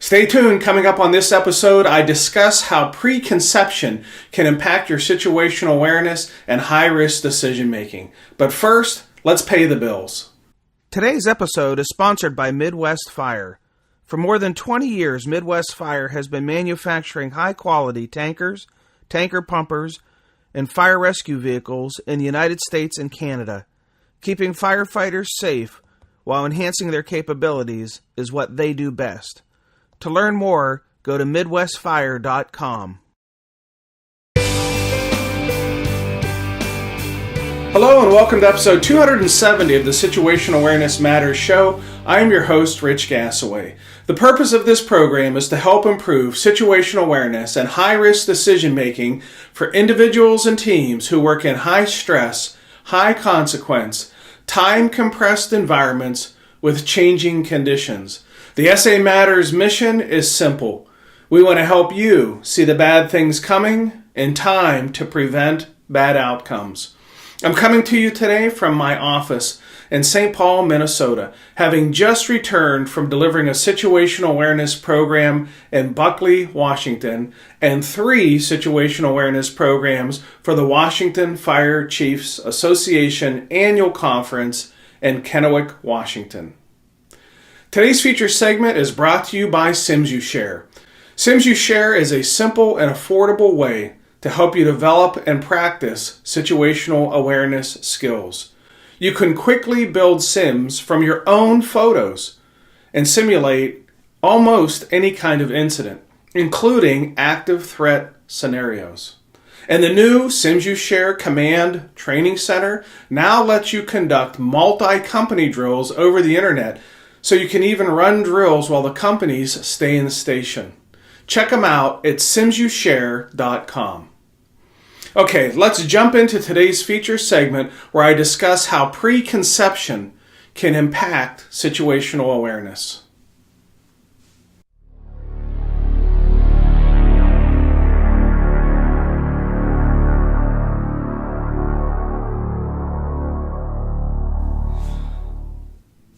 Stay tuned. Coming up on this episode, I discuss how preconception can impact your situational awareness and high-risk decision-making. But first, let's pay the bills. Today's episode is sponsored by Midwest Fire. For more than 20 years, Midwest Fire has been manufacturing high-quality tankers, tanker pumpers, and fire rescue vehicles in the United States and Canada. Keeping firefighters safe while enhancing their capabilities is what they do best. To learn more, go to MidwestFire.com. Hello and welcome to episode 270 of the Situational Awareness Matters show. I am your host, Rich Gassaway. The purpose of this program is to help improve situational awareness and high-risk decision-making for individuals and teams who work in high-stress, high-consequence, time-compressed environments with changing conditions. The SAMatters mission is simple. We want to help you see the bad things coming in time to prevent bad outcomes. I'm coming to you today from my office in St. Paul, Minnesota, having just returned from delivering a situational awareness program in Buckley, Washington, and 3 situational awareness programs for the Washington Fire Chiefs Association annual conference in Kennewick, Washington. Today's feature segment is brought to you by SimsUShare. SimsUShare is a simple and affordable way to help you develop and practice situational awareness skills. You can quickly build sims from your own photos and simulate almost any kind of incident, including active threat scenarios. And the new SimsUShare Command Training Center now lets you conduct multi-company drills over the internet, so you can even run drills while the companies stay in the station. Check them out at SimsUShare.com. Okay, let's jump into today's feature segment where I discuss how preconception can impact situational awareness.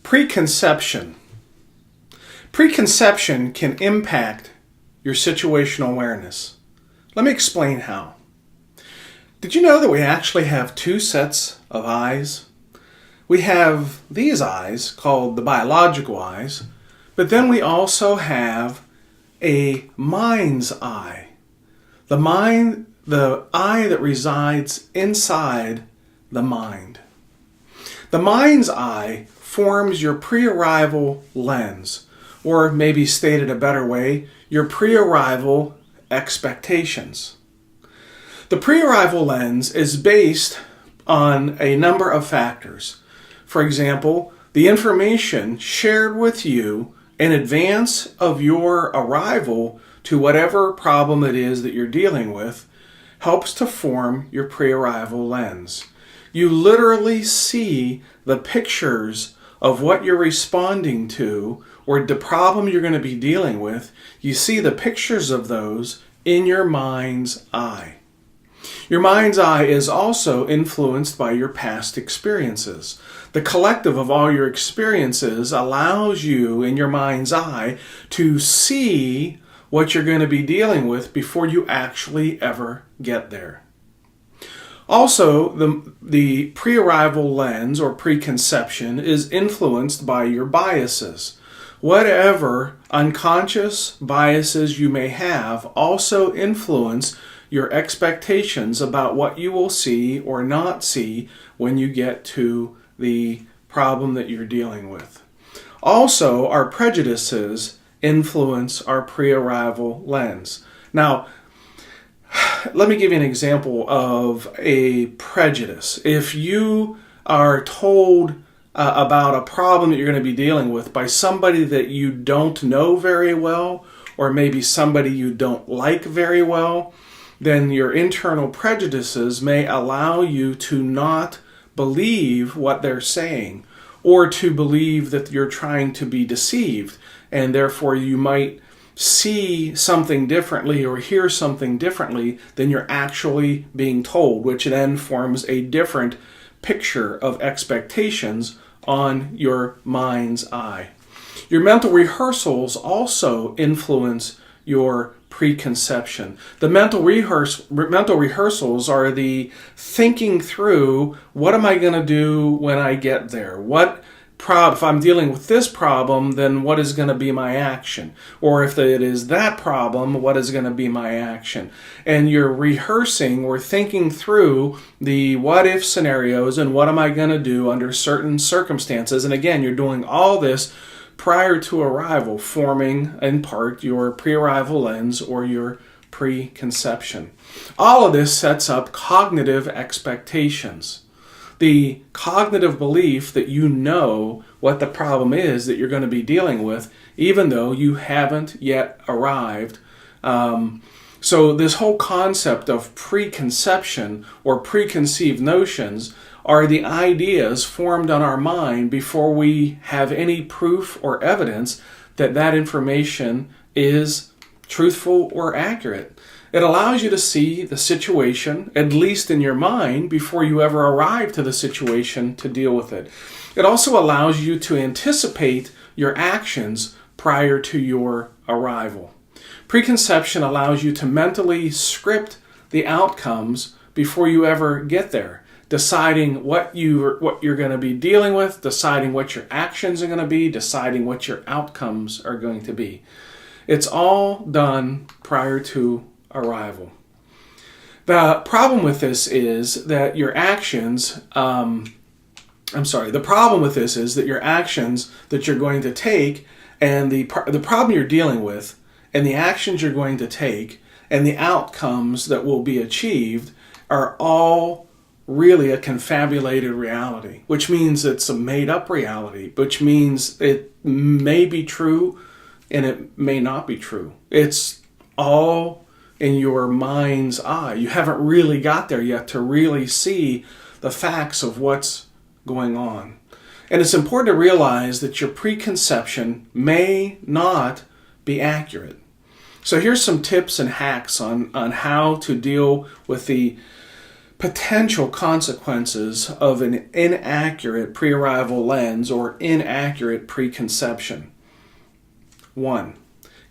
Preconception. Preconception can impact your situational awareness. Let me explain how. Did you know that we actually have 2 sets of eyes? We have these eyes called the biological eyes, but then we also have a mind's eye. The eye that resides inside the mind. The mind's eye forms your pre-arrival lens, or maybe stated a better way, your pre-arrival expectations. The pre-arrival lens is based on a number of factors. For example, the information shared with you in advance of your arrival to whatever problem it is that you're dealing with helps to form your pre-arrival lens. You literally see the pictures of what you're responding to or the problem you're going to be dealing with. You see the pictures of those in your mind's eye. Your mind's eye is also influenced by your past experiences. The collective of all your experiences allows you in your mind's eye to see what you're going to be dealing with before you actually ever get there. Also, the pre-arrival lens or preconception is influenced by your biases. Whatever unconscious biases you may have also influence your expectations about what you will see or not see when you get to the problem that you're dealing with. Also, our prejudices influence our pre-arrival lens. Now, let me give you an example of a prejudice. If you are told about a problem that you're going to be dealing with by somebody that you don't know very well, or maybe somebody you don't like very well, then your internal prejudices may allow you to not believe what they're saying, or to believe that you're trying to be deceived, and therefore you might see something differently or hear something differently than you're actually being told, which then forms a different picture of expectations on your mind's eye. Your mental rehearsals also influence your preconception. The mental rehearsals are the thinking through, what am I going to do when I get there? If I'm dealing with this problem, then what is going to be my action? Or if it is that problem, what is going to be my action? And you're rehearsing or thinking through the what-if scenarios and what am I going to do under certain circumstances. And again, you're doing all this prior to arrival, forming in part your pre-arrival lens or your preconception. All of this sets up cognitive expectations. The cognitive belief that you know what the problem is that you're going to be dealing with, even though you haven't yet arrived. So this whole concept of preconception or preconceived notions are the ideas formed on our mind before we have any proof or evidence that that information is truthful or accurate. It allows you to see the situation, at least in your mind, before you ever arrive to the situation to deal with it. It also allows you to anticipate your actions prior to your arrival. Preconception allows you to mentally script the outcomes before you ever get there, deciding what you're going to be dealing with, deciding what your actions are going to be, deciding what your outcomes are going to be. It's all done prior to arrival. The problem with this is that your actions, the problem with this is that your actions that you're going to take and the problem you're dealing with and the actions you're going to take and the outcomes that will be achieved are all really a confabulated reality, which means it's a made-up reality, which means it may be true and it may not be true. It's all in your mind's eye. You haven't really got there yet to really see the facts of what's going on. And it's important to realize that your preconception may not be accurate. So here's some tips and hacks on how to deal with the potential consequences of an inaccurate pre-arrival lens or inaccurate preconception. 1.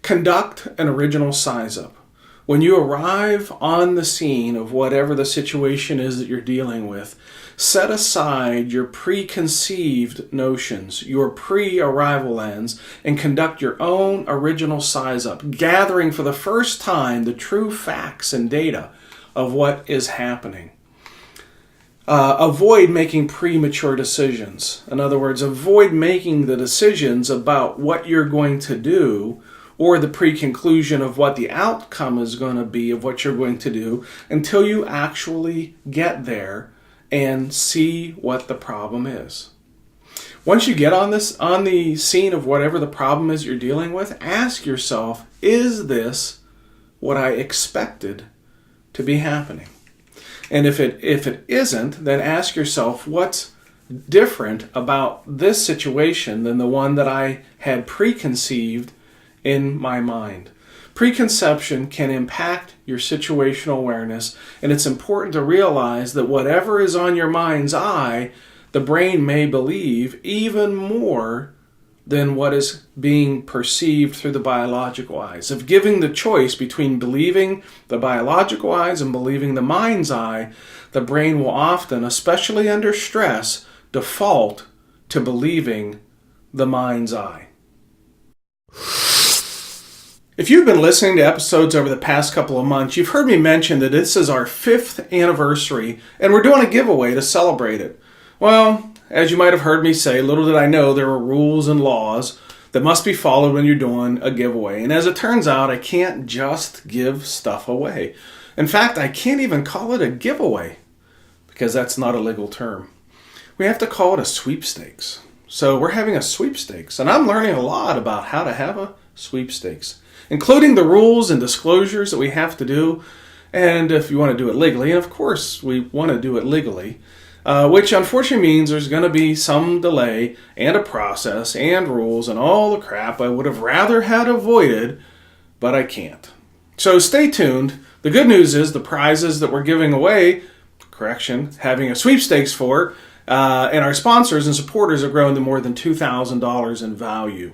Conduct an original size-up. When you arrive on the scene of whatever the situation is that you're dealing with, set aside your preconceived notions, your pre-arrival lens, and conduct your own original size-up, gathering for the first time the true facts and data of what is happening. Avoid making premature decisions. In other words, avoid making the decisions about what you're going to do or the pre-conclusion of what the outcome is going to be of what you're going to do until you actually get there and see what the problem is. Once you get on the scene of whatever the problem is you're dealing with, ask yourself, is this what I expected to be happening? And if it isn't, then ask yourself, what's different about this situation than the one that I had preconceived in my mind? Preconception can impact your situational awareness, and it's important to realize that whatever is on your mind's eye, the brain may believe even more than what is being perceived through the biological eyes. If giving the choice between believing the biological eyes and believing the mind's eye, the brain will often, especially under stress, default to believing the mind's eye. If you've been listening to episodes over the past couple of months, you've heard me mention that this is our 5th anniversary and we're doing a giveaway to celebrate it. Well, as you might have heard me say, little did I know there are rules and laws that must be followed when you're doing a giveaway. And as it turns out, I can't just give stuff away. In fact, I can't even call it a giveaway because that's not a legal term. We have to call it a sweepstakes. So we're having a sweepstakes, and I'm learning a lot about how to have a sweepstakes, including the rules and disclosures that we have to do, and if you want to do it legally, and of course we want to do it legally, which unfortunately means there's going to be some delay and a process and rules and all the crap I would have rather had avoided, but I can't. So stay tuned. The good news is the prizes that we're giving away, having a sweepstakes for, and our sponsors and supporters have grown to more than $2,000 in value.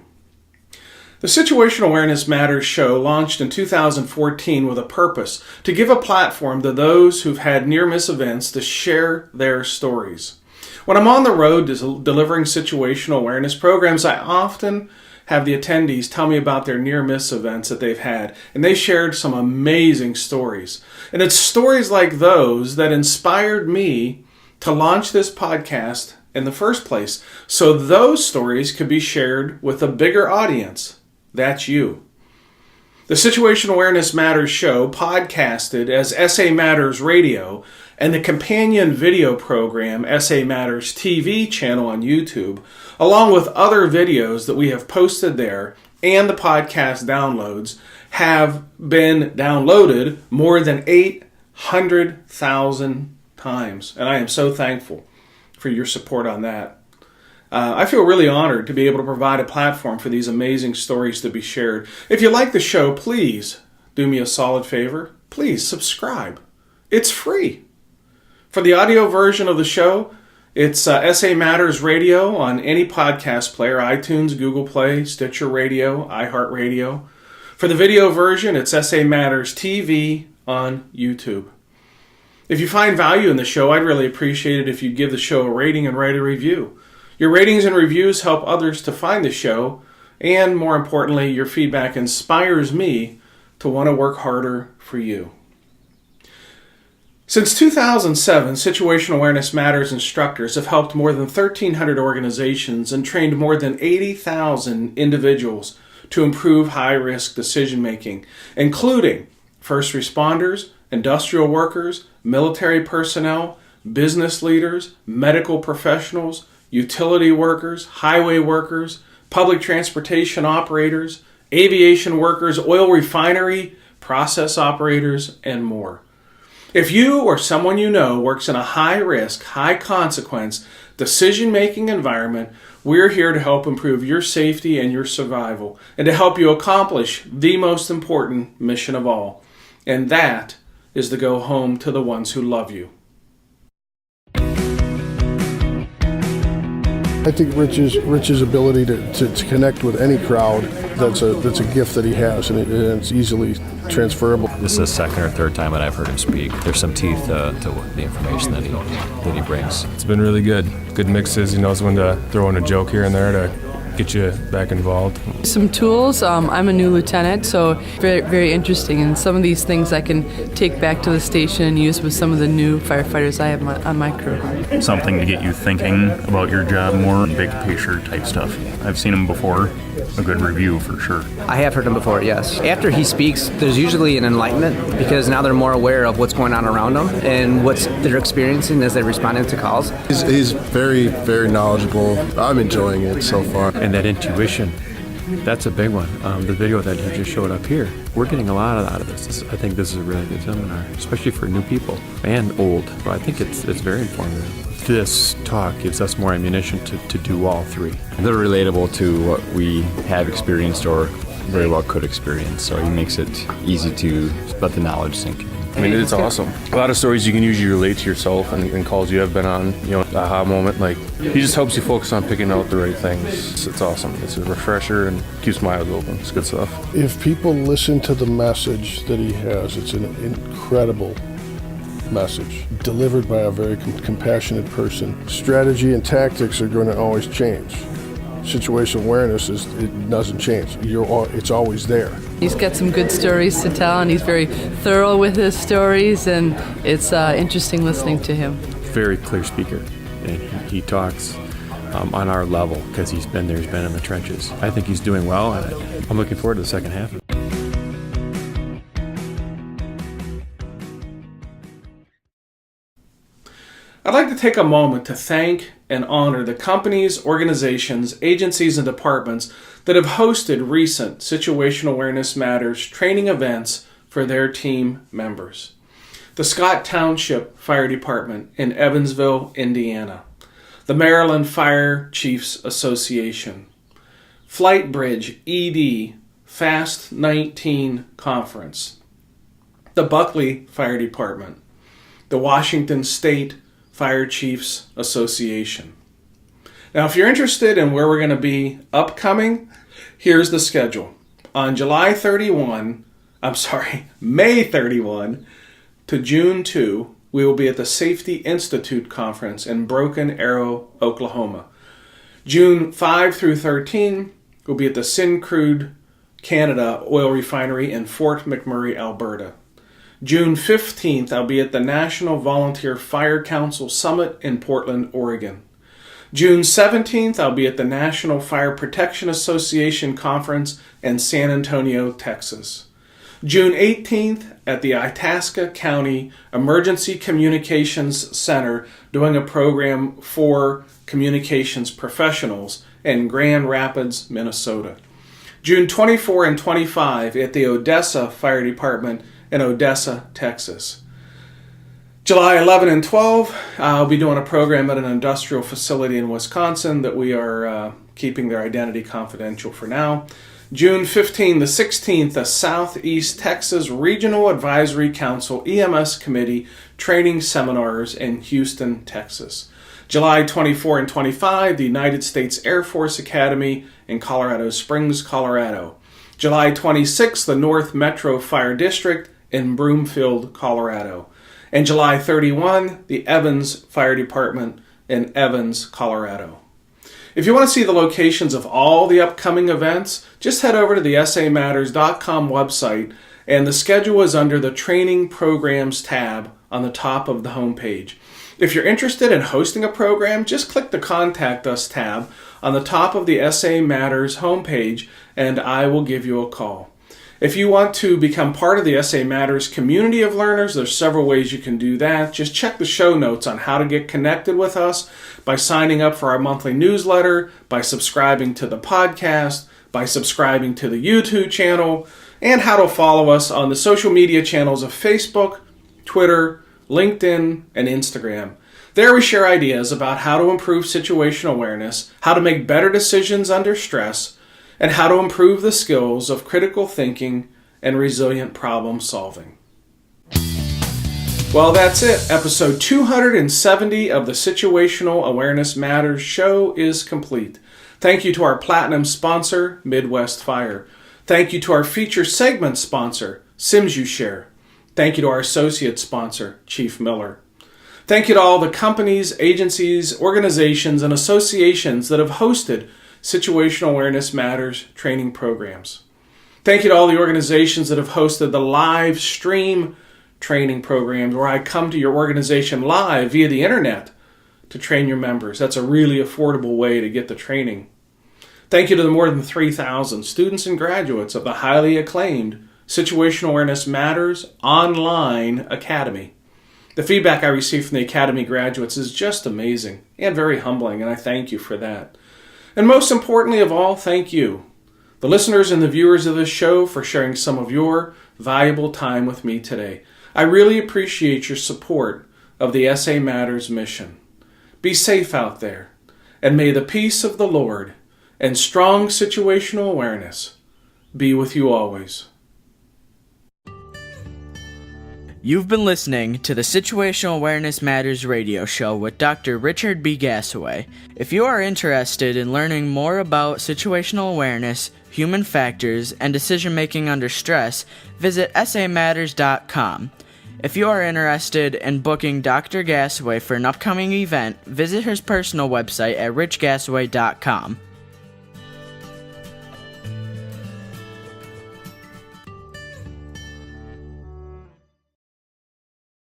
The Situational Awareness Matters show launched in 2014 with a purpose to give a platform to those who've had near-miss events to share their stories. When I'm on the road delivering situational awareness programs, I often have the attendees tell me about their near-miss events that they've had, and they shared some amazing stories. And it's stories like those that inspired me to launch this podcast in the first place, so those stories could be shared with a bigger audience. That's you. The Situational Awareness Matters show, podcasted as SAMatters Radio, and the companion video program SAMatters TV channel on YouTube, along with other videos that we have posted there, and the podcast downloads, have been downloaded more than 800,000 times. And I am so thankful for your support on that. I feel really honored to be able to provide a platform for these amazing stories to be shared. If you like the show, please do me a solid favor. Please subscribe. It's free. For the audio version of the show, it's SAMatters Radio on any podcast player, iTunes, Google Play, Stitcher Radio, iHeartRadio. For the video version, it's SAMatters TV on YouTube. If you find value in the show, I'd really appreciate it if you'd give the show a rating and write a review. Your ratings and reviews help others to find the show, and more importantly, your feedback inspires me to want to work harder for you. Since 2007, Situational Awareness Matters instructors have helped more than 1,300 organizations and trained more than 80,000 individuals to improve high-risk decision-making, including first responders, industrial workers, military personnel, business leaders, medical professionals, utility workers, highway workers, public transportation operators, aviation workers, oil refinery, process operators, and more. If you or someone you know works in a high-risk, high-consequence, decision-making environment, we're here to help improve your safety and your survival, and to help you accomplish the most important mission of all, and that is to go home to the ones who love you. I think Rich's ability to connect with any crowd, that's a gift that he has, and it's easily transferable. This is the second or third time that I've heard him speak. There's some teeth to the information that he brings. It's been really good. Good mixes. He knows when to throw in a joke here and there to get you back involved. Some tools. I'm a new lieutenant, so very, very interesting. And some of these things I can take back to the station and use with some of the new firefighters I have on my crew. Something to get you thinking about your job more, big picture type stuff. I've seen him before. A good review for sure. I have heard him before, yes. After he speaks, there's usually an enlightenment because now they're more aware of what's going on around them and what they're experiencing as they respond to calls. He's very, very knowledgeable. I'm enjoying it so far. And that intuition, that's a big one. The video that you just showed up here, we're getting a lot out of this. I think this is a really good seminar, especially for new people and old. But I think it's very informative. This talk gives us more ammunition to do all three. They're relatable to what we have experienced or very well could experience, so he makes it easy to let the knowledge sink in. I mean, it's awesome. A lot of stories you can usually relate to yourself and calls you have been on, aha moment. Like, he just helps you focus on picking out the right things. It's awesome. It's a refresher and keeps my eyes open. It's good stuff. If people listen to the message that he has, it's an incredible message delivered by a very compassionate person. Strategy and tactics are going to always change. Situational awareness it doesn't change. It's always there. He's got some good stories to tell, and he's very thorough with his stories, and it's interesting listening to him. Very clear speaker, and he talks on our level because he's been there, he's been in the trenches. I think he's doing well, and I'm looking forward to the second half. I'd like to take a moment to thank and honor the companies, organizations, agencies, and departments that have hosted recent Situational Awareness Matters training events for their team members. The Scott Township Fire Department in Evansville, Indiana. The Maryland Fire Chiefs Association. Flight Bridge ED Fast 19 Conference. The Buckley Fire Department. The Washington State Fire Chiefs Association. Now, if you're interested in where we're going to be upcoming, Here's the schedule. On May 31 to June 2, we will be at the Safety Institute Conference in Broken Arrow, Oklahoma. June 5 through 13, we'll be at the Syncrude Canada Oil Refinery in Fort McMurray, Alberta. June 15th, I'll be at the National Volunteer Fire Council Summit in Portland, Oregon. June 17th, I'll be at the National Fire Protection Association Conference in San Antonio, Texas. June 18th, at the Itasca County Emergency Communications Center, doing a program for communications professionals in Grand Rapids, Minnesota. June 24 and 25, at the Odessa Fire Department in Odessa, Texas. July 11 and 12, I'll be doing a program at an industrial facility in Wisconsin that we are keeping their identity confidential for now. June 15 to 16th, the Southeast Texas Regional Advisory Council EMS Committee training seminars in Houston, Texas. July 24 and 25, the United States Air Force Academy in Colorado Springs, Colorado. July 26, the North Metro Fire District in Broomfield, Colorado. And July 31, the Evans Fire Department in Evans, Colorado. If you want to see the locations of all the upcoming events, just head over to the SAMatters.com website, and the schedule is under the Training Programs tab on the top of the homepage. If you're interested in hosting a program, just click the Contact Us tab on the top of the SA Matters homepage, and I will give you a call. If you want to become part of the SA Matters community of learners, there's several ways you can do that. Just check the show notes on how to get connected with us by signing up for our monthly newsletter, by subscribing to the podcast, by subscribing to the YouTube channel, and how to follow us on the social media channels of Facebook, Twitter, LinkedIn, and Instagram. There we share ideas about how to improve situational awareness, how to make better decisions under stress, and how to improve the skills of critical thinking and resilient problem solving. Well, that's it. Episode 270 of the Situational Awareness Matters show is complete. Thank you to our platinum sponsor, Midwest Fire. Thank you to our feature segment sponsor, SimsUShare. Thank you to our associate sponsor, Chief Miller. Thank you to all the companies, agencies, organizations, and associations that have hosted Situational Awareness Matters training programs. Thank you to all the organizations that have hosted the live stream training programs where I come to your organization live via the internet to train your members. That's a really affordable way to get the training. Thank you to the more than 3,000 students and graduates of the highly acclaimed Situational Awareness Matters Online Academy. The feedback I receive from the Academy graduates is just amazing and very humbling, and I thank you for that. And most importantly of all, thank you, the listeners and the viewers of this show, for sharing some of your valuable time with me today. I really appreciate your support of the SA Matters mission. Be safe out there, and may the peace of the Lord and strong situational awareness be with you always. You've been listening to the Situational Awareness Matters radio show with Dr. Richard B. Gassaway. If you are interested in learning more about situational awareness, human factors, and decision-making under stress, visit SAMatters.com. If you are interested in booking Dr. Gassaway for an upcoming event, visit his personal website at richgassaway.com.